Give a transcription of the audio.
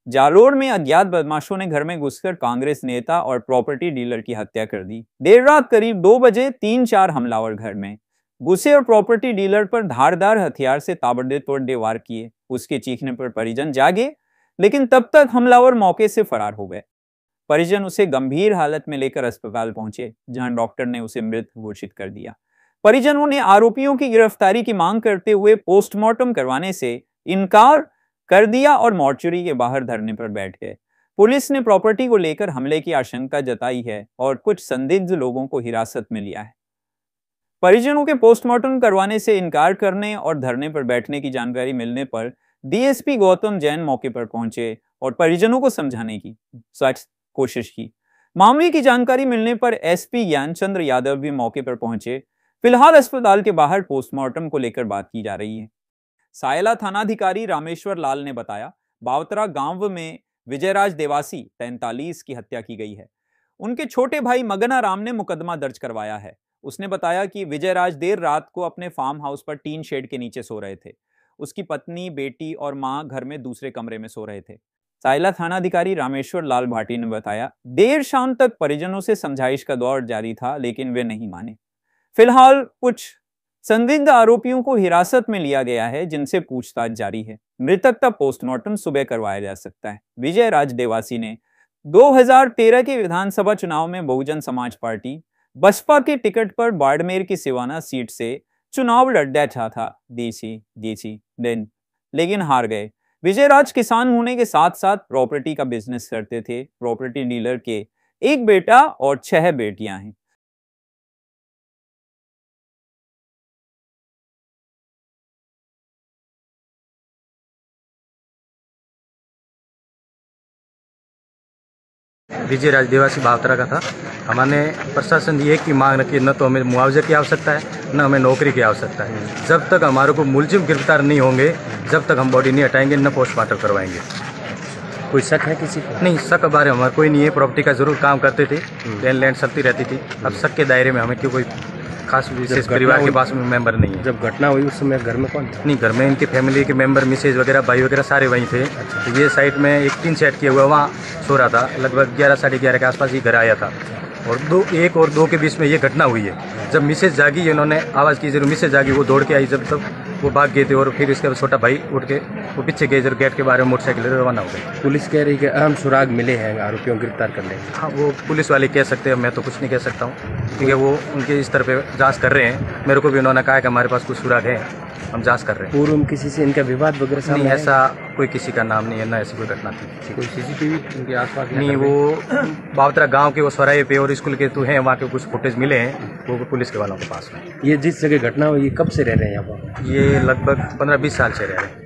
जालोर में अज्ञात बदमाशों ने घर में घुसकर कांग्रेस नेता और प्रॉपर्टी डीलर की हत्या कर दी। देर रात करीब 2 बजे 3-4 हमलावर घर में घुसे और प्रॉपर्टी डीलर पर धारदार हथियार से ताबड़तोड़ वार किए। उसके चीखने पर परिजन जागे, लेकिन तब तक हमलावर मौके से फरार हो गए। परिजन उसे गंभीर हालत में लेकर अस्पताल पहुंचे, जहां डॉक्टर ने उसे मृत घोषित कर दिया। परिजनों ने आरोपियों की गिरफ्तारी की मांग करते हुए पोस्टमार्टम करवाने से इनकार कर दिया और मॉर्चरी के बाहर धरने पर बैठ गए। पुलिस ने प्रॉपर्टी को लेकर हमले की आशंका जताई है और कुछ संदिग्ध लोगों को हिरासत में लिया है। परिजनों के पोस्टमार्टम करवाने से इनकार करने और धरने पर बैठने की जानकारी मिलने पर डीएसपी गौतम जैन मौके पर पहुंचे और परिजनों को समझाने की कोशिश की। मामले की जानकारी मिलने पर एसपी ज्ञानचंद्र यादव भी मौके पर पहुंचे। फिलहाल अस्पताल के बाहर पोस्टमार्टम को लेकर बात की जा रही है। सायला थानाधिकारी रामेश्वर लाल ने बताया, बावतरा गांव में विजयराज देवासी 43 की हत्या की गई है। उनके छोटे भाई मगना राम ने मुकदमा दर्ज करवाया है। उसने बताया कि विजयराज देर रात को अपने फार्म हाउस पर टीन शेड के नीचे सो रहे थे। उसकी पत्नी, बेटी और मां घर में दूसरे कमरे में सो रहे थे। सायला थानाधिकारी रामेश्वर लाल भाटी ने बताया, देर शाम तक परिजनों से समझाइश का दौर जारी था, लेकिन वे नहीं माने। फिलहाल कुछ संदिग्ध आरोपियों को हिरासत में लिया गया है, जिनसे पूछताछ जारी है। मृतक का पोस्टमार्टम सुबह करवाया जा सकता है। विजयराज देवासी ने 2013 के विधानसभा चुनाव में बहुजन समाज पार्टी बसपा के टिकट पर बाड़मेर की सिवाना सीट से चुनाव लड़ना चाहा था दिन, लेकिन हार गए। विजयराज किसान होने के साथ साथ प्रॉपर्टी का बिजनेस करते थे। प्रॉपर्टी डीलर के एक बेटा और 6 बेटियां हैं। विजयराज देवासी बावतरा का था। हमने प्रशासन ये की मांग रखी, न तो हमें मुआवजे की आवश्यकता है, न हमें नौकरी की आवश्यकता है। जब तक हमारे को मुलजिम गिरफ्तार नहीं होंगे, जब तक हम बॉडी नहीं हटाएंगे, न पोस्टमार्टम करवाएंगे। कोई शक है किसी को? नहीं, शक बारे हमारे कोई नहीं है। प्रॉपर्टी का जरूर काम करते थे, लैंड चलती रहती थी। अब शक के दायरे में हमें क्यों कोई खास विशेष परिवार के पास में मेंबर नहीं है। जब घटना हुई उस समय घर में कौन था? नहीं, घर में इनकी फैमिली के मेंबर, मिसेज वगैरह, भाई वगैरह सारे वहीं थे। तो ये साइड में एक टीन सेट किया हुआ, वहाँ सो रहा था। लगभग 11 साढ़े 11 के आसपास ये घर आया था और 1 और 2 के बीच में ये घटना हुई है। जब मिसेज जागी, इन्होंने आवाज़ की, जरूर मिसेज जागी, वो दौड़ के आई। जब तक वो भाग गए थे और फिर इसका छोटा भाई उठ के वो पीछे गए, जब गेट के बारे में मोटरसाइकिल रवाना हो गई। पुलिस कह रही है कि अहम सुराग मिले हैं आरोपियों को गिरफ्तार करने। हाँ, वो पुलिस वाले कह सकते हैं, मैं तो कुछ नहीं कह सकता हूँ, क्योंकि वो उनके इस तरह पे जांच कर रहे हैं। मेरे को भी उन्होंने कहा कि हमारे पास कुछ सुराग है, हम जांच कर रहे हैं। पूर्व में किसी से इनका विवाद वगैरह? नहीं, ऐसा कोई किसी का नाम नहीं है, ना ऐसी कोई घटना थी। कोई सीसीटीवी उनके आसपास नहीं, वो बावतरा गांव के वो सराय पे और स्कूल के तो हैं, वहाँ के कुछ फुटेज मिले हैं, वो पुलिस के वालों के पास में। ये जिस जगह घटना हुई, कब से रह रहे हैं यहाँ पर? ये लगभग 15-20 साल से रह रहे हैं।